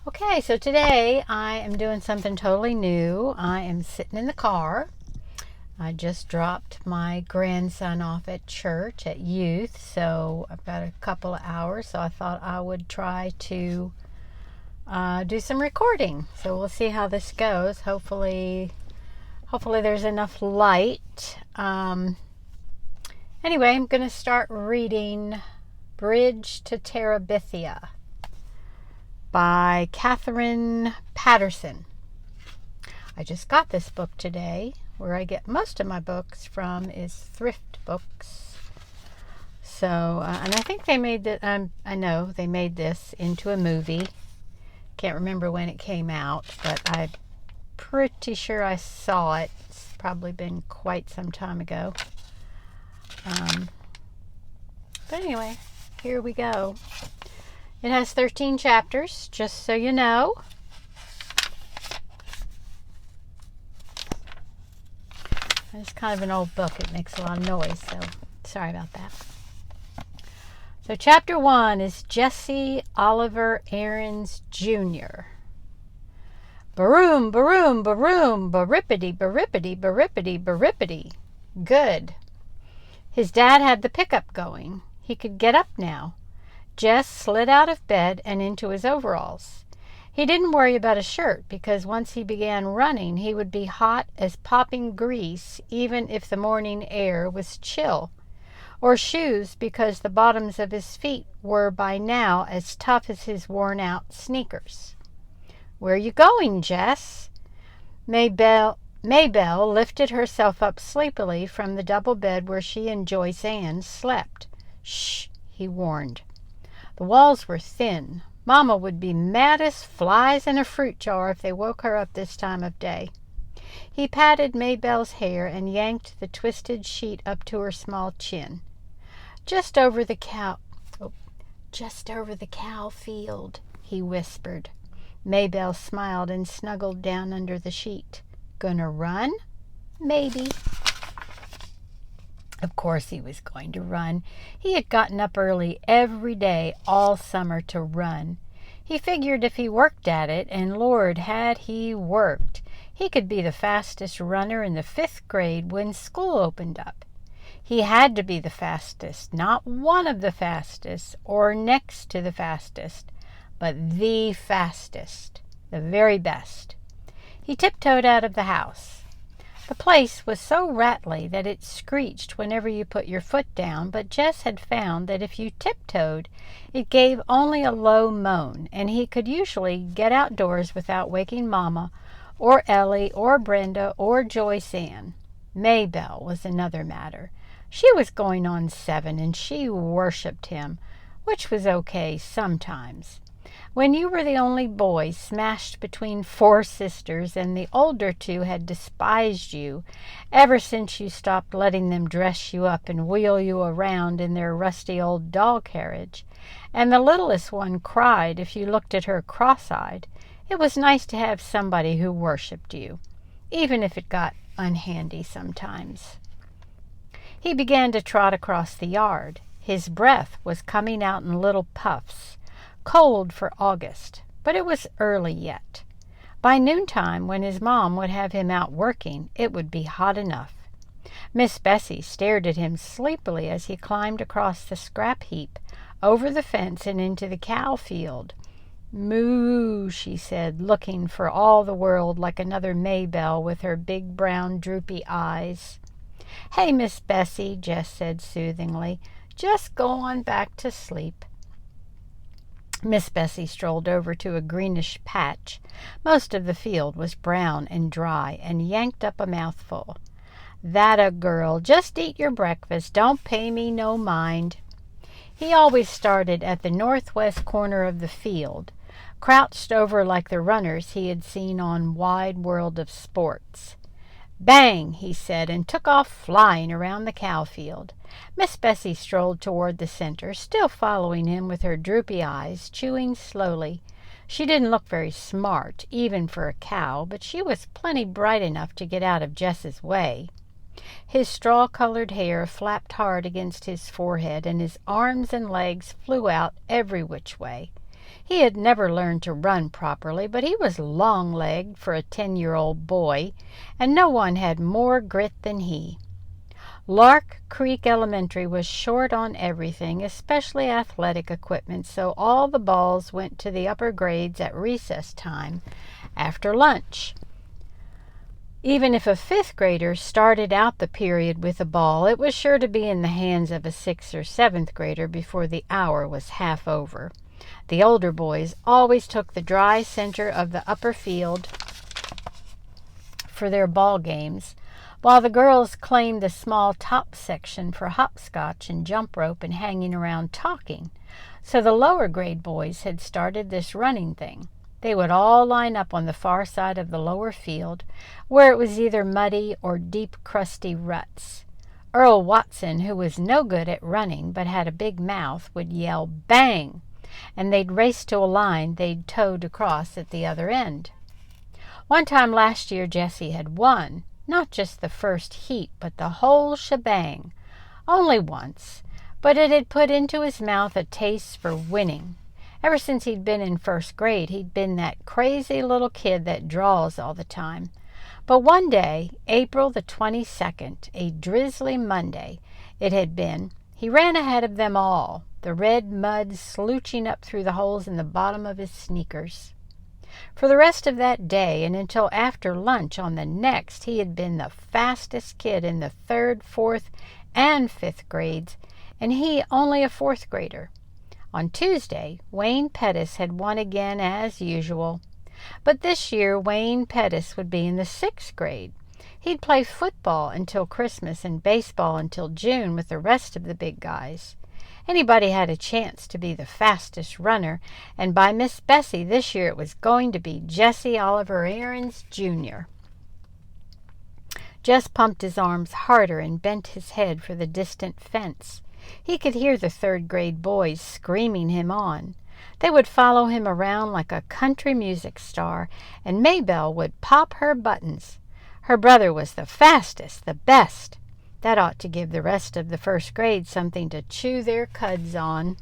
Okay, so today I am doing something totally new. I am sitting in the car. I just dropped my grandson off at church at youth, so I've got a couple of hours, so I thought I would try to do some recording. So we'll see how this goes. Hopefully there's enough light. Anyway, I'm going to start reading Bridge to Terabithia by Catherine Patterson. I just got this book today. Where I get most of my books from is thrift books. So, and I think they made that. I know they made this into a movie. Can't remember when it came out, but I'm pretty sure I saw it. It's probably been quite some time ago. But anyway, here we go. It has 13 chapters, just so you know. It's kind of an old book. It makes a lot of noise, so sorry about that. So chapter 1 is Jesse Oliver Aarons Jr. Baroom, baroom, baroom, barippity, barippity, barippity, barippity. Good. His dad had the pickup going. He could get up now. Jess slid out of bed and into his overalls. He didn't worry about a shirt because once he began running, he would be hot as popping grease even if the morning air was chill. Or shoes because the bottoms of his feet were by now as tough as his worn-out sneakers. "Where are you going, Jess?" Maybelle lifted herself up sleepily from the double bed where she and Joyce Ann slept. "Shh," he warned. The walls were thin. Mama would be mad as flies in a fruit jar if they woke her up this time of day. He patted Maybelle's hair and yanked the twisted sheet up to her small chin. Just over the cow field, he whispered. Maybelle smiled and snuggled down under the sheet. "Gonna run?" "Maybe." Of course he was going to run. He had gotten up early every day all summer to run. He figured if he worked at it, and Lord, had he worked, he could be the fastest runner in the 5th grade when school opened up. He had to be the fastest, not one of the fastest or next to the fastest, but the fastest, the very best. He tiptoed out of the house. The place was so rattly that it screeched whenever you put your foot down, but Jess had found that if you tiptoed, it gave only a low moan, and he could usually get outdoors without waking Mama or Ellie or Brenda or Joyce Ann. Maybelle was another matter. She was going on 7, and she worshipped him, which was okay sometimes. When you were the only boy smashed between 4 sisters and the older 2 had despised you ever since you stopped letting them dress you up and wheel you around in their rusty old doll carriage, and the littlest one cried if you looked at her cross-eyed, it was nice to have somebody who worshipped you, even if it got unhandy sometimes. He began to trot across the yard. His breath was coming out in little puffs. Cold for August, but it was early yet. By noontime, when his mom would have him out working, it would be hot enough. Miss Bessie stared at him sleepily as he climbed across the scrap heap, over the fence and into the cow field. "Moo," she said, looking for all the world like another Maybelle with her big brown droopy eyes. "Hey, Miss Bessie," Jess said soothingly, "just go on back to sleep." Miss Bessie strolled over to a greenish patch. Most of the field was brown and dry, and yanked up a mouthful. "That a girl. Just eat your breakfast. Don't pay me no mind." He always started at the northwest corner of the field, crouched over like the runners he had seen on Wide World of Sports. "Bang," he said, and took off flying around the cow field. Miss Bessie strolled toward the center, still following him with her droopy eyes, chewing slowly. She didn't look very smart, even for a cow, but she was plenty bright enough to get out of Jess's way. His straw-colored hair flapped hard against his forehead, and his arms and legs flew out every which way. He had never learned to run properly, but he was long-legged for a 10-year-old boy, and no one had more grit than he. Lark Creek Elementary was short on everything, especially athletic equipment, so all the balls went to the upper grades at recess time after lunch. Even if a 5th grader started out the period with a ball, it was sure to be in the hands of a 6th or 7th grader before the hour was half over. The older boys always took the dry center of the upper field for their ball games, while the girls claimed the small top section for hopscotch and jump rope and hanging around talking. So the lower grade boys had started this running thing. They would all line up on the far side of the lower field, where it was either muddy or deep, crusty ruts. Earl Watson, who was no good at running but had a big mouth, would yell, "Bang!" and they'd race to a line they'd towed across at the other end. One time last year, Jesse had won, not just the first heat, but the whole shebang. Only once, but it had put into his mouth a taste for winning. Ever since he'd been in 1st grade, he'd been that crazy little kid that draws all the time. But one day, April the 22nd, a drizzly Monday it had been, he ran ahead of them all, the red mud slooching up through the holes in the bottom of his sneakers. For the rest of that day and until after lunch on the next, he had been the fastest kid in the 3rd, 4th, and 5th grades, and he only a 4th grader. On Tuesday, Wayne Pettis had won again as usual. But this year, Wayne Pettis would be in the 6th grade. He'd play football until Christmas and baseball until June with the rest of the big guys. Anybody had a chance to be the fastest runner, and by Miss Bessie this year it was going to be Jesse Oliver Aarons, Jr. Jess pumped his arms harder and bent his head for the distant fence. He could hear the 3rd grade boys screaming him on. They would follow him around like a country music star, and Maybelle would pop her buttons. Her brother was the fastest, the best. That ought to give the rest of the 1st grade something to chew their cuds on.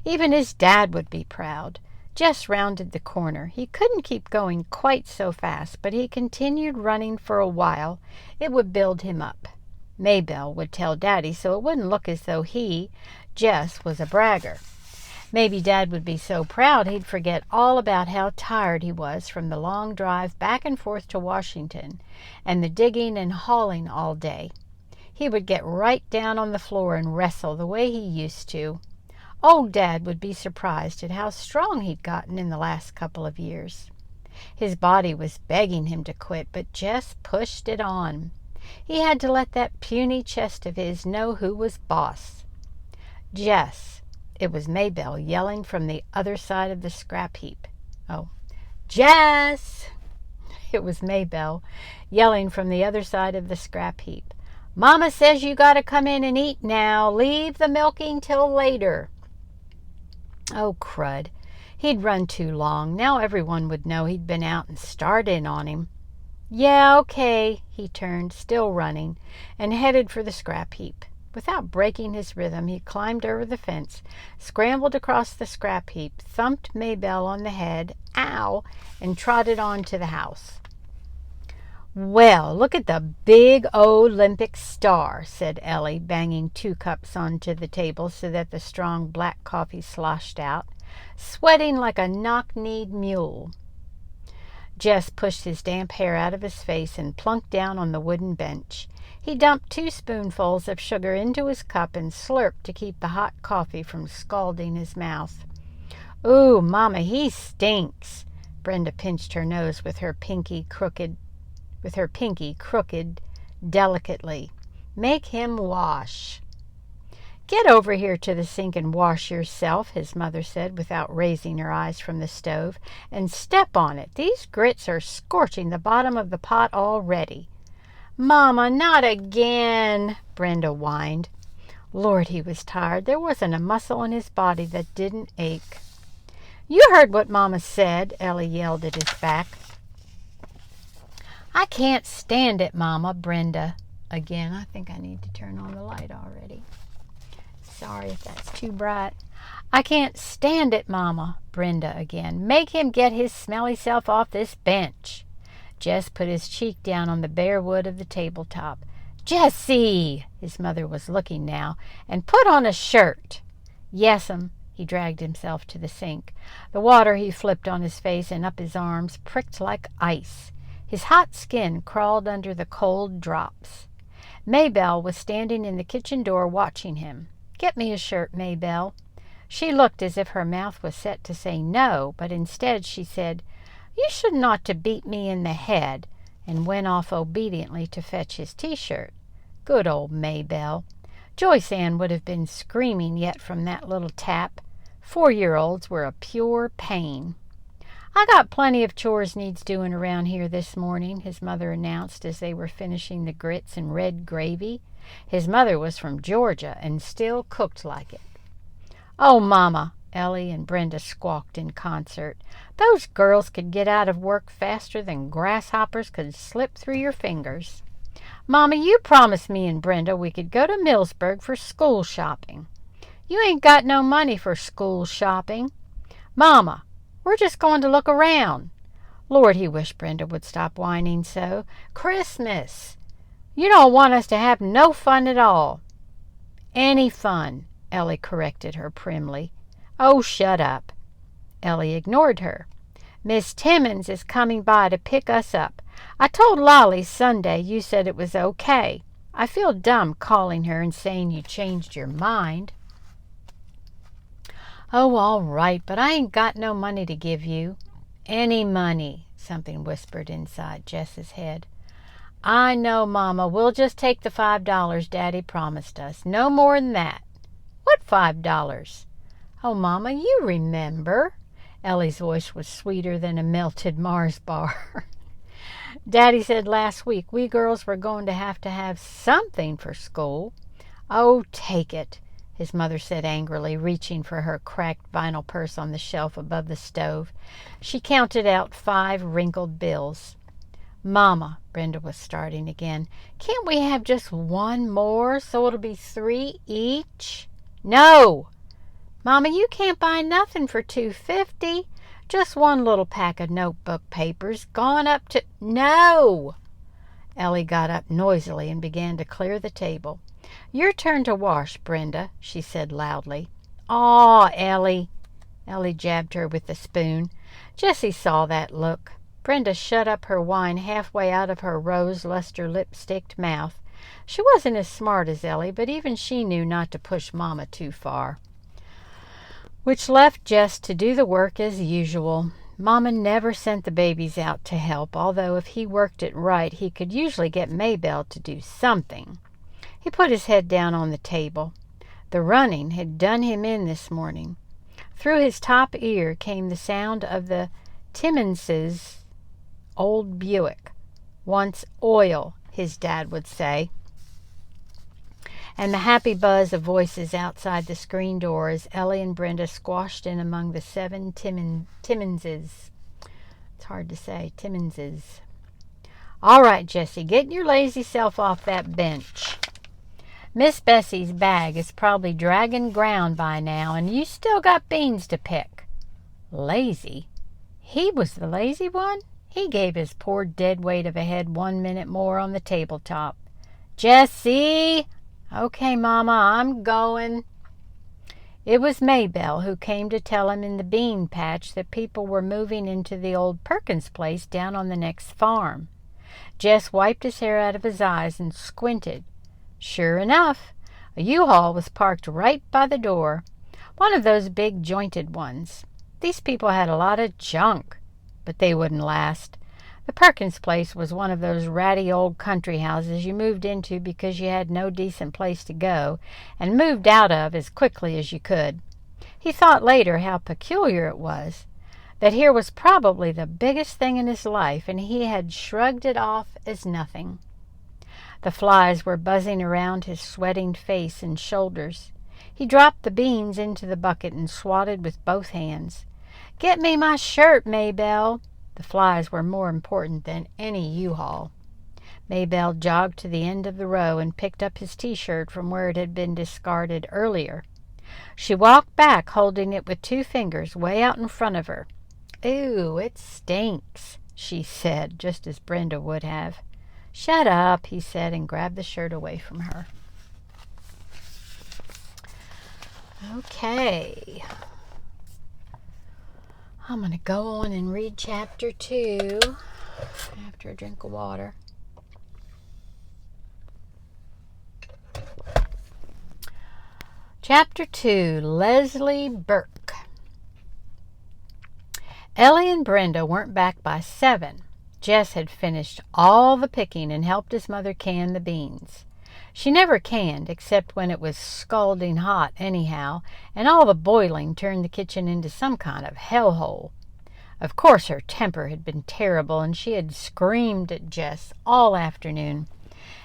Even his dad would be proud. Jess rounded the corner. He couldn't keep going quite so fast, but he continued running for a while. It would build him up. Maybelle would tell Daddy so it wouldn't look as though he, Jess, was a bragger. Maybe Dad would be so proud he'd forget all about how tired he was from the long drive back and forth to Washington and the digging and hauling all day. He would get right down on the floor and wrestle the way he used to. Old Dad would be surprised at how strong he'd gotten in the last couple of years. His body was begging him to quit, but Jess pushed it on. He had to let that puny chest of his know who was boss. Jess. It was Maybelle yelling from the other side of the scrap heap. Oh, Jess! It was Maybelle yelling from the other side of the scrap heap. Mama says you got to come in and eat now. Leave the milking till later. Oh, crud. He'd run too long. Now everyone would know he'd been out and starred in on him. Yeah, okay, he turned, still running, and headed for the scrap heap. Without breaking his rhythm, he climbed over the fence, scrambled across the scrap heap, thumped Maybelle on the head, ow, and trotted on to the house. Well, look at the big Olympic star, said Ellie, banging 2 cups onto the table so that the strong black coffee sloshed out, sweating like a knock-kneed mule. Jess pushed his damp hair out of his face and plunked down on the wooden bench. He dumped 2 spoonfuls of sugar into his cup and slurped to keep the hot coffee from scalding his mouth. Ooh, Mama, he stinks. Brenda pinched her nose with her pinky crooked delicately. Make him wash. Get over here to the sink and wash yourself, his mother said without raising her eyes from the stove, and step on it. These grits are scorching the bottom of the pot already. Mama, not again, Brenda whined. Lord, he was tired. There wasn't a muscle in his body that didn't ache. You heard what Mama said, Ellie yelled at his back. I can't stand it, Mama, Brenda. Again, I think I need to turn on the light already. Sorry if that's too bright. I can't stand it, Mama. Brenda again. Make him get his smelly self off this bench. Jess put his cheek down on the bare wood of the tabletop. Jessie! His mother was looking now. And put on a shirt. Yes'm. He dragged himself to the sink. The water he flipped on his face and up his arms pricked like ice. His hot skin crawled under the cold drops. Maybelle was standing in the kitchen door watching him. Get me a shirt, Maybelle. She looked as if her mouth was set to say no, but instead she said, You shouldn't ought to beat me in the head, and went off obediently to fetch his T-shirt. Good old Maybelle. Joyce Ann would have been screaming yet from that little tap. 4-year-olds were a pure pain. I got plenty of chores needs doing around here this morning, his mother announced as they were finishing the grits and red gravy. His mother was from Georgia and still cooked like it. Oh, Mama, Ellie and Brenda squawked in concert. Those girls could get out of work faster than grasshoppers could slip through your fingers. Mama, you promised me and Brenda we could go to Millsburg for school shopping. You ain't got no money for school shopping. Mama, we're just going to look around. Lord, he wished Brenda would stop whining so. Christmas. You don't want us to have no fun at all. Any fun, Ellie corrected her primly. Oh, shut up. Ellie ignored her. Miss Timmons is coming by to pick us up. I told Lolly Sunday you said it was okay. I feel dumb calling her and saying you changed your mind. Oh, all right, but I ain't got no money to give you. Any money, something whispered inside Jess's head. I know, Mama. We'll just take the $5 Daddy promised us. No more than that. What $5? Oh, Mama, you remember. Ellie's voice was sweeter than a melted Mars bar. Daddy said last week we girls were going to have something for school. Oh, take it, his mother said angrily, reaching for her cracked vinyl purse on the shelf above the stove. She counted out 5 wrinkled bills. Mama, Brenda was starting again, can't we have just one more so it'll be 3 each? No! Mama, you can't buy nothing for $2.50. Just one little pack of notebook papers gone up to... No! Ellie got up noisily and began to clear the table. Your turn to wash, Brenda, she said loudly. Aw, Ellie. Ellie jabbed her with the spoon. Jessie saw that look. Brenda shut up her wine halfway out of her rose-luster lipsticked mouth. She wasn't as smart as Ellie, but even she knew not to push Mama too far. Which left Jess to do the work as usual. Mama never sent the babies out to help, although if he worked it right, he could usually get Maybelle to do something. He put his head down on the table. The running had done him in this morning. Through his top ear came the sound of the Timmonses' old Buick. Once oil, his dad would say. And the happy buzz of voices outside the screen door as Ellie and Brenda squashed in among the 7 Timmonses. It's hard to say, Timmonses. All right, Jessie, get your lazy self off that bench. Miss Bessie's bag is probably dragging ground by now, and you still got beans to pick. Lazy? He was the lazy one? He gave his poor dead weight of a head 1 minute more on the tabletop. Jessie! Okay, Mama, I'm going. It was Maybelle who came to tell him in the bean patch that people were moving into the old Perkins place down on the next farm. Jess wiped his hair out of his eyes and squinted. Sure enough, a U-Haul was parked right by the door, one of those big jointed ones. These people had a lot of junk, but they wouldn't last. The Perkins place was one of those ratty old country houses you moved into because you had no decent place to go, and moved out of as quickly as you could. He thought later how peculiar it was, that here was probably the biggest thing in his life, and he had shrugged it off as nothing. The flies were buzzing around his sweating face and shoulders. He dropped the beans into the bucket and swatted with both hands. Get me my shirt, Maybelle. The flies were more important than any U-Haul. Maybelle jogged to the end of the row and picked up his T-shirt from where it had been discarded earlier. She walked back, holding it with 2 fingers way out in front of her. "Ooh, it stinks," she said, just as Brenda would have. "Shut up," he said, and grabbed the shirt away from her. Okay. I'm going to go on and read chapter 2 after a drink of water. Chapter 2, Leslie Burke. Ellie and Brenda weren't back by 7. Jess had finished all the picking and helped his mother can the beans. She never canned, except when it was scalding hot anyhow, and all the boiling turned the kitchen into some kind of hellhole. Of course her temper had been terrible, and she had screamed at Jess all afternoon,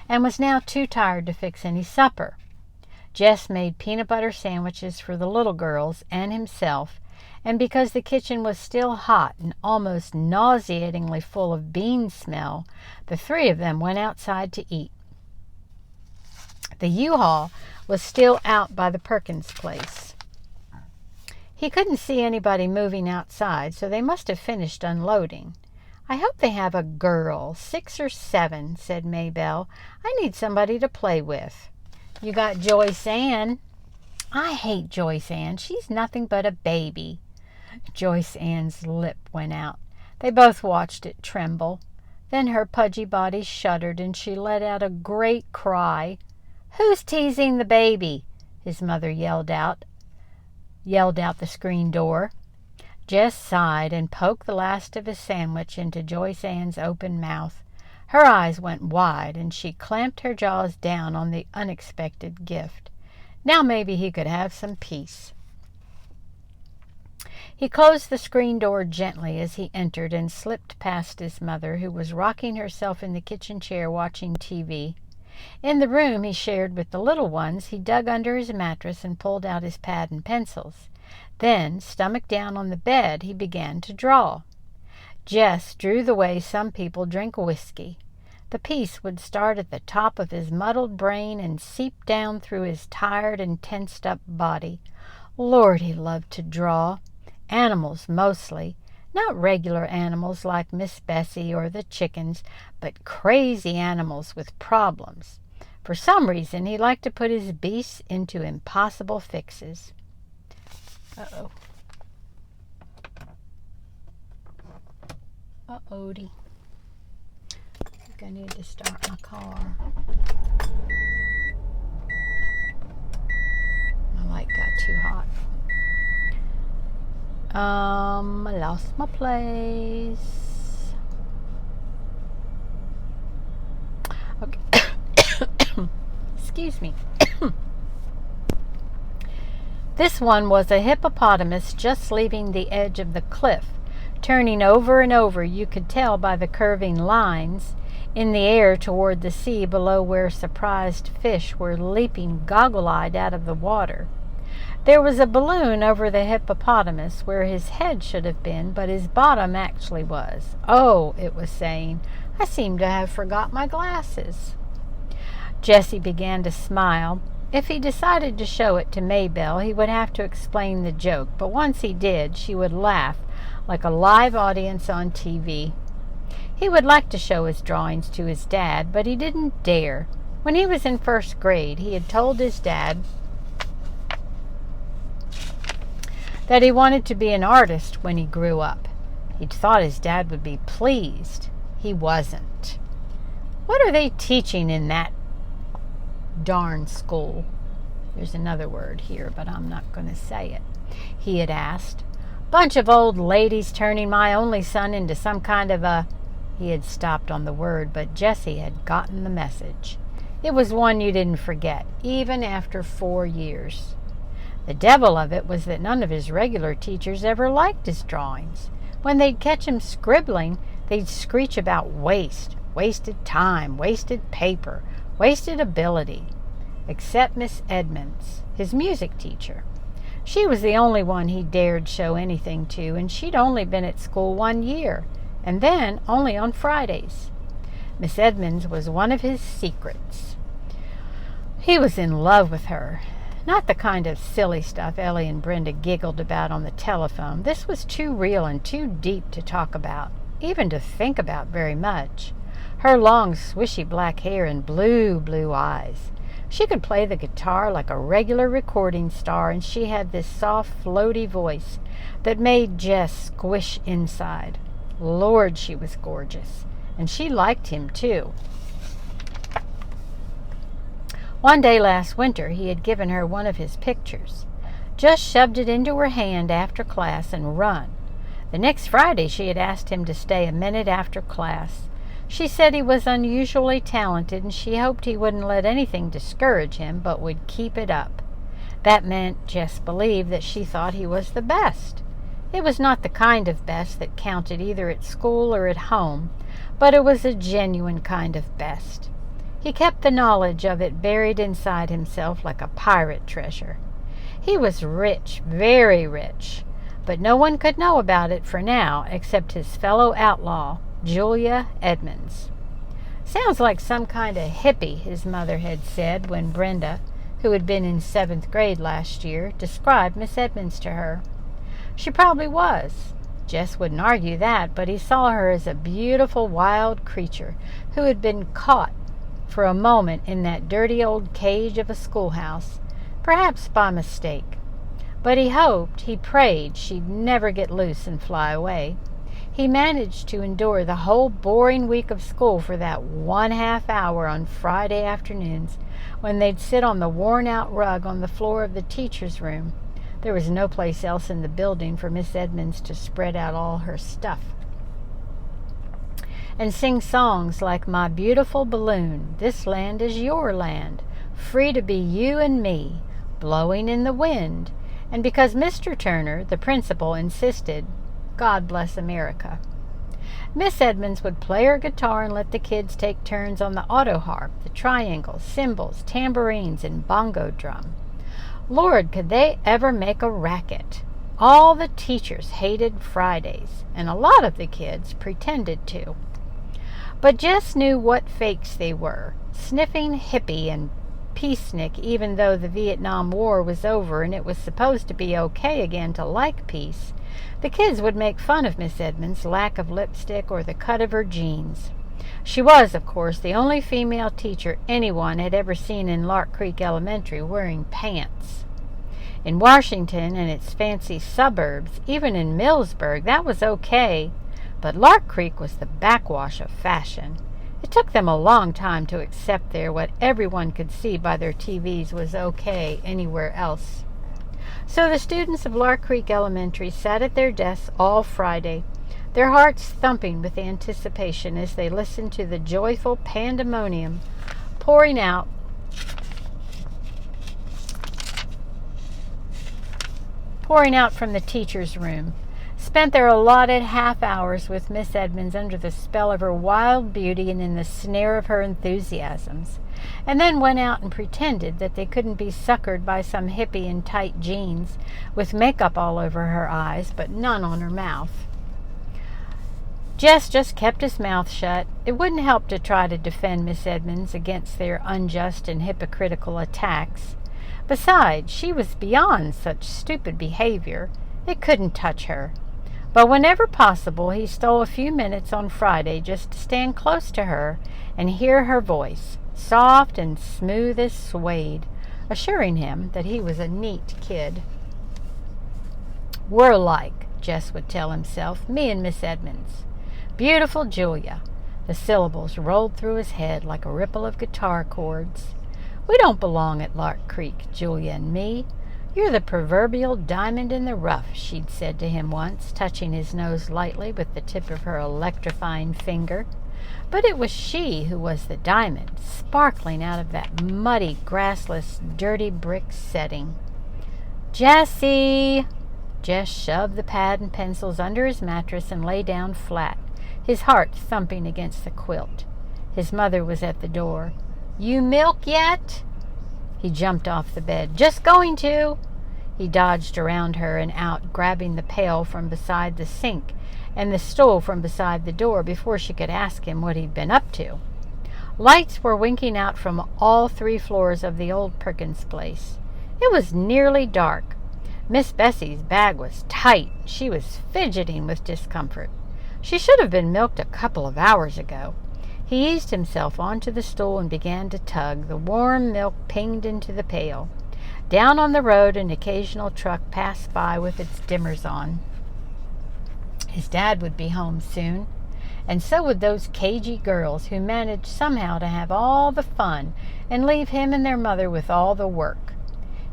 and was now too tired to fix any supper. Jess made peanut butter sandwiches for the little girls and himself, and because the kitchen was still hot and almost nauseatingly full of bean smell, the 3 of them went outside to eat. The U-Haul was still out by the Perkins place. He couldn't see anybody moving outside, so they must have finished unloading. "I hope they have a girl, 6 or 7, said Maybelle. "I need somebody to play with." "You got Joyce Ann." "I hate Joyce Ann. She's nothing but a baby." Joyce Ann's lip went out. They both watched it tremble. Then her pudgy body shuddered, and she let out a great cry. "Who's teasing the baby?" his mother yelled out the screen door. Jess sighed and poked the last of his sandwich into Joyce Ann's open mouth. Her eyes went wide, and she clamped her jaws down on the unexpected gift. Now maybe he could have some peace. He closed the screen door gently as he entered and slipped past his mother, who was rocking herself in the kitchen chair watching TV. In the room he shared with the little ones, he dug under his mattress and pulled out his pad and pencils. Then, stomach down on the bed, he began to draw. Jess drew the way some people drink whiskey. The piece would start at the top of his muddled brain and seep down through his tired and tensed-up body. Lord, he loved to draw. Animals mostly. Not regular animals like Miss Bessie or the chickens, but crazy animals with problems. For some reason, he liked to put his beasts into impossible fixes. Uh-oh. Uh-oh-dy. I think I need to start my car. My light got too hot. I lost my place. Okay. Excuse me. This one was a hippopotamus just leaving the edge of the cliff, turning over and over, you could tell by the curving lines, in the air toward the sea below where surprised fish were leaping goggle-eyed out of the water. There was a balloon over the hippopotamus where his head should have been, but his bottom actually was. "Oh," it was saying, "I seem to have forgot my glasses." Jessie began to smile. If he decided to show it to Maybelle, he would have to explain the joke, but once he did, she would laugh like a live audience on TV. He would like to show his drawings to his dad, but he didn't dare. When he was in 1st grade, he had told his dad that he wanted to be an artist when he grew up. He'd thought his dad would be pleased. He wasn't. "What are they teaching in that darn school?" There's another word here, but I'm not going to say it. He had asked. "Bunch of old ladies turning my only son into some kind of a..." He had stopped on the word, but Jessie had gotten the message. It was one you didn't forget, even after 4 years. The devil of it was that none of his regular teachers ever liked his drawings. When they'd catch him scribbling, they'd screech about waste, wasted time, wasted paper, wasted ability. Except Miss Edmonds, his music teacher. She was the only one he dared show anything to, and she'd only been at school 1 year, and then only on Fridays. Miss Edmonds was one of his secrets. He was in love with her. Not the kind of silly stuff Ellie and Brenda giggled about on the telephone. This was too real and too deep to talk about, even to think about very much. Her long, swishy black hair and blue eyes. She could play the guitar like a regular recording star, and she had this soft, floaty voice that made Jess squish inside. Lord, she was gorgeous, and she liked him too. One day last winter, he had given her one of his pictures. Just shoved it into her hand after class and run. The next Friday, she had asked him to stay a minute after class. She said he was unusually talented, and she hoped he wouldn't let anything discourage him, but would keep it up. That meant Jess believed that she thought he was the best. It was not the kind of best that counted either at school or at home, but it was a genuine kind of best. He kept the knowledge of it buried inside himself like a pirate treasure. He was rich, very rich, but no one could know about it for now except his fellow outlaw, Julia Edmonds. Sounds like some kind of hippie, his mother had said when Brenda, who had been in 7th grade last year, described Miss Edmonds to her. She probably was. Jess wouldn't argue that, but he saw her as a beautiful wild creature who had been caught for a moment in that dirty old cage of a schoolhouse, perhaps by mistake. But he hoped, he prayed she'd never get loose and fly away. He managed to endure the whole boring week of school for that 1/2 hour on Friday afternoons when they'd sit on the worn-out rug on the floor of the teacher's room. There was no place else in the building for Miss Edmonds to spread out all her stuff. And sing songs like "My Beautiful Balloon," "This Land is Your Land," "Free to Be You and Me," "Blowing in the Wind," and because Mr. Turner, the principal, insisted, "God Bless America." Miss Edmonds would play her guitar and let the kids take turns on the auto harp, the triangles, cymbals, tambourines, and bongo drum. Lord, could they ever make a racket? All the teachers hated Fridays, and a lot of the kids pretended to. But Jess knew what fakes they were, sniffing hippie and peacenik, even though the Vietnam War was over and it was supposed to be okay again to like peace. The kids would make fun of Miss Edmonds' lack of lipstick or the cut of her jeans. She was, of course, the only female teacher anyone had ever seen in Lark Creek Elementary wearing pants. In Washington and its fancy suburbs, even in Millsburg, that was okay, but Lark Creek was the backwash of fashion. It took them a long time to accept there what everyone could see by their TVs was okay anywhere else. So the students of Lark Creek Elementary sat at their desks all Friday, their hearts thumping with anticipation as they listened to the joyful pandemonium pouring out from the teacher's room. Spent their allotted half hours with Miss Edmonds under the spell of her wild beauty and in the snare of her enthusiasms, and then went out and pretended that they couldn't be suckered by some hippie in tight jeans with makeup all over her eyes but none on her mouth. Jess just kept his mouth shut. It wouldn't help to try to defend Miss Edmonds against their unjust and hypocritical attacks. Besides, she was beyond such stupid behavior. It couldn't touch her. But whenever possible, he stole a few minutes on Friday just to stand close to her and hear her voice, soft and smooth as suede, assuring him that he was a neat kid. "We're alike," Jess would tell himself, "me and Miss Edmonds. Beautiful Julia." The syllables rolled through his head like a ripple of guitar chords. "We don't belong at Lark Creek, Julia and me. You're the proverbial diamond in the rough," she'd said to him once, touching his nose lightly with the tip of her electrifying finger. But it was she who was the diamond, sparkling out of that muddy, grassless, dirty brick setting. "Jessie!" Jess shoved the pad and pencils under his mattress and lay down flat, his heart thumping against the quilt. His mother was at the door. "You milk yet?" He jumped off the bed. "Just going to." He dodged around her and out, grabbing the pail from beside the sink and the stool from beside the door before she could ask him what he'd been up to. Lights were winking out from all 3 floors of the old Perkins place. It was nearly dark. Miss Bessie's bag was tight. She was fidgeting with discomfort. She should have been milked a couple of hours ago. He eased himself onto the stool and began to tug. The warm milk pinged into the pail. Down on the road, an occasional truck passed by with its dimmers on. His dad would be home soon, and so would those cagey girls who managed somehow to have all the fun and leave him and their mother with all the work.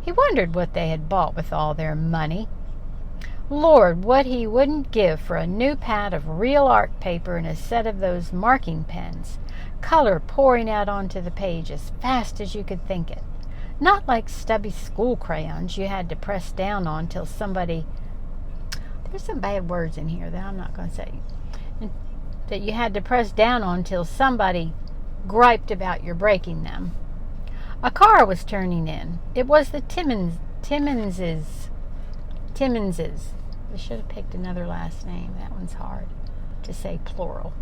He wondered what they had bought with all their money. Lord, what he wouldn't give for a new pad of real art paper and a set of those marking pens, color pouring out onto the page as fast as you could think it. Not like stubby school crayons you had to press down on till somebody... There's some bad words in here that I'm not going to say. That you had to press down on till somebody griped about your breaking them. A car was turning in. It was the Timmonses. I should have picked another last name. That one's hard to say plural.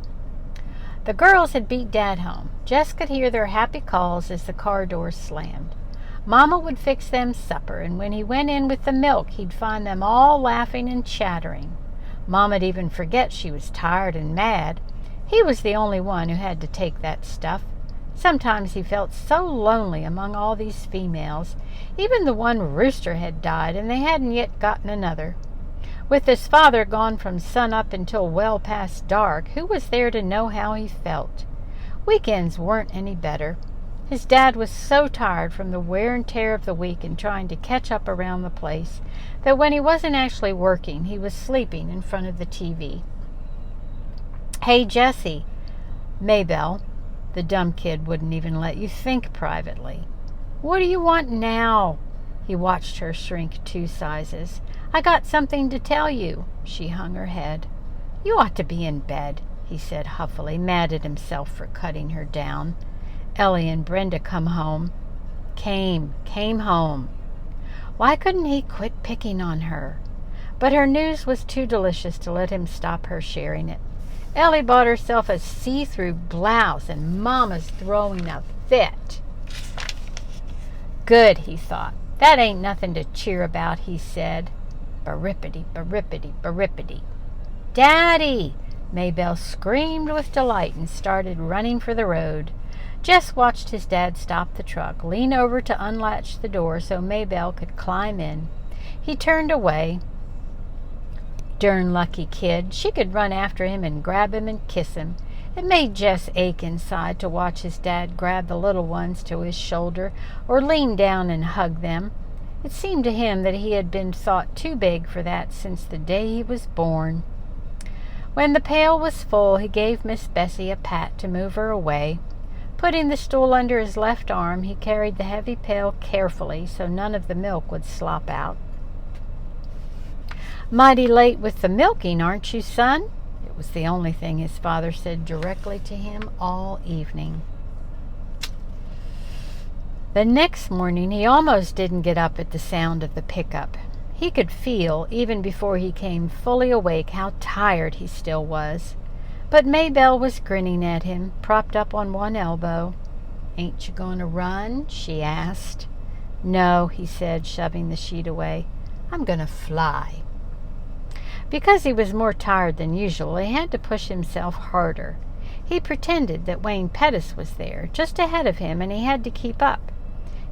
The girls had beat Dad home. Jess could hear their happy calls as the car doors slammed. Mama would fix them supper, and when he went in with the milk, he'd find them all laughing and chattering. Mama'd even forget she was tired and mad. He was the only one who had to take that stuff. Sometimes he felt so lonely among all these females. Even the one rooster had died, and they hadn't yet gotten another. With his father gone from sun-up until well past dark, who was there to know how he felt? Weekends weren't any better. His dad was so tired from the wear and tear of the week and trying to catch up around the place that when he wasn't actually working, he was sleeping in front of the TV. "Hey, Jessie." Maybelle, the dumb kid, wouldn't even let you think privately. "What do you want now?" He watched her shrink 2 sizes. "I got something to tell you." She hung her head. "You ought to be in bed," he said huffily, mad at himself for cutting her down. Ellie and Brenda came home. Why couldn't he quit picking on her? But her news was too delicious to let him stop her sharing it. Ellie bought herself a see-through blouse, and Mama's throwing a fit. Good, he thought. That ain't nothing to cheer about, he said. Barippity, barippity, barippity. "Daddy!" Maybelle screamed with delight and started running for the road. Jess watched his dad stop the truck, lean over to unlatch the door so Maybelle could climb in. He turned away. Darn lucky kid. She could run after him and grab him and kiss him. It made Jess ache inside to watch his dad grab the little ones to his shoulder or lean down and hug them. It seemed to him that he had been thought too big for that since the day he was born. When the pail was full, he gave Miss Bessie a pat to move her away. Putting the stool under his left arm, he carried the heavy pail carefully so none of the milk would slop out. "Mighty late with the milking, aren't you, son?" It was the only thing his father said directly to him all evening. The next morning, he almost didn't get up at the sound of the pickup. He could feel, even before he came fully awake, how tired he still was. But Maybelle was grinning at him, propped up on one elbow. "Ain't you going to run?" she asked. "No," he said, shoving the sheet away. "I'm going to fly." Because he was more tired than usual, he had to push himself harder. He pretended that Wayne Pettis was there, just ahead of him, and he had to keep up.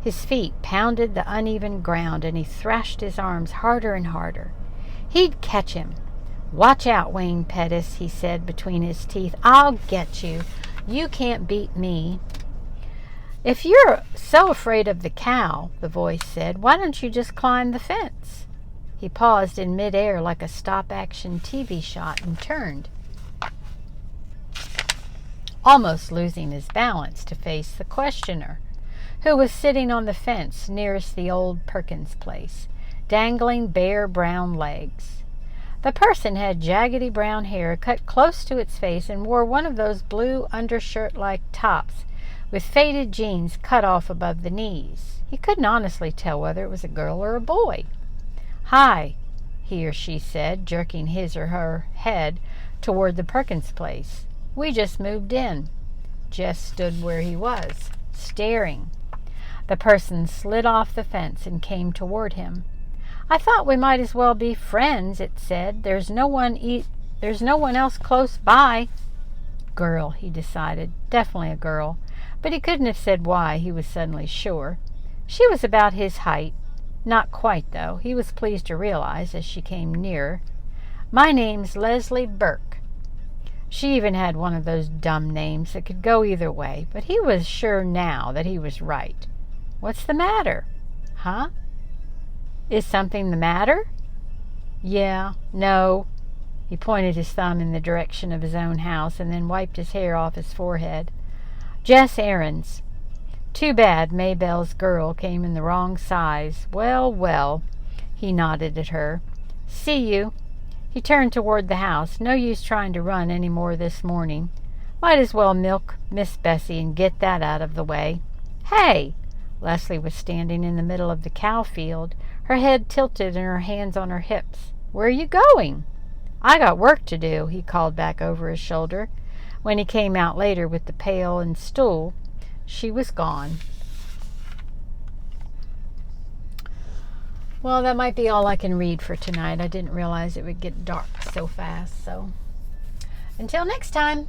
His feet pounded the uneven ground, and he thrashed his arms harder and harder. He'd catch him. "Watch out, Wayne Pettis," he said between his teeth. "I'll get you. You can't beat me." "If you're so afraid of the cow," the voice said, "why don't you just climb the fence?" He paused in midair like a stop-action TV shot and turned, almost losing his balance to face the questioner, who was sitting on the fence nearest the old Perkins place, dangling bare brown legs. The person had jaggedy brown hair cut close to its face and wore one of those blue undershirt-like tops with faded jeans cut off above the knees. He couldn't honestly tell whether it was a girl or a boy. "Hi," he or she said, jerking his or her head toward the Perkins place. "We just moved in." Jess stood where he was, staring. The person slid off the fence and came toward him. "I thought we might as well be friends," it said. There's no one else close by." Girl, he decided. Definitely a girl. But he couldn't have said why, he was suddenly sure. She was about his height. Not quite, though, he was pleased to realize as she came nearer. "My name's Leslie Burke." She even had one of those dumb names that could go either way, but he was sure now that he was right. "What's the matter?" "Huh? Is something the matter?" "Yeah, no." He pointed his thumb in the direction of his own house and then wiped his hair off his forehead. "Just errands. Too bad Maybelle's girl came in the wrong size. Well, well." He nodded at her. "See you." He turned toward the house. No use trying to run any more this morning. Might as well milk Miss Bessie and get that out of the way. "Hey!" Leslie was standing in the middle of the cow field, her head tilted and her hands on her hips. "Where are you going?" "I got work to do," he called back over his shoulder. When he came out later with the pail and stool, she was gone. Well, that might be all I can read for tonight. I didn't realize it would get dark so fast. So, until next time.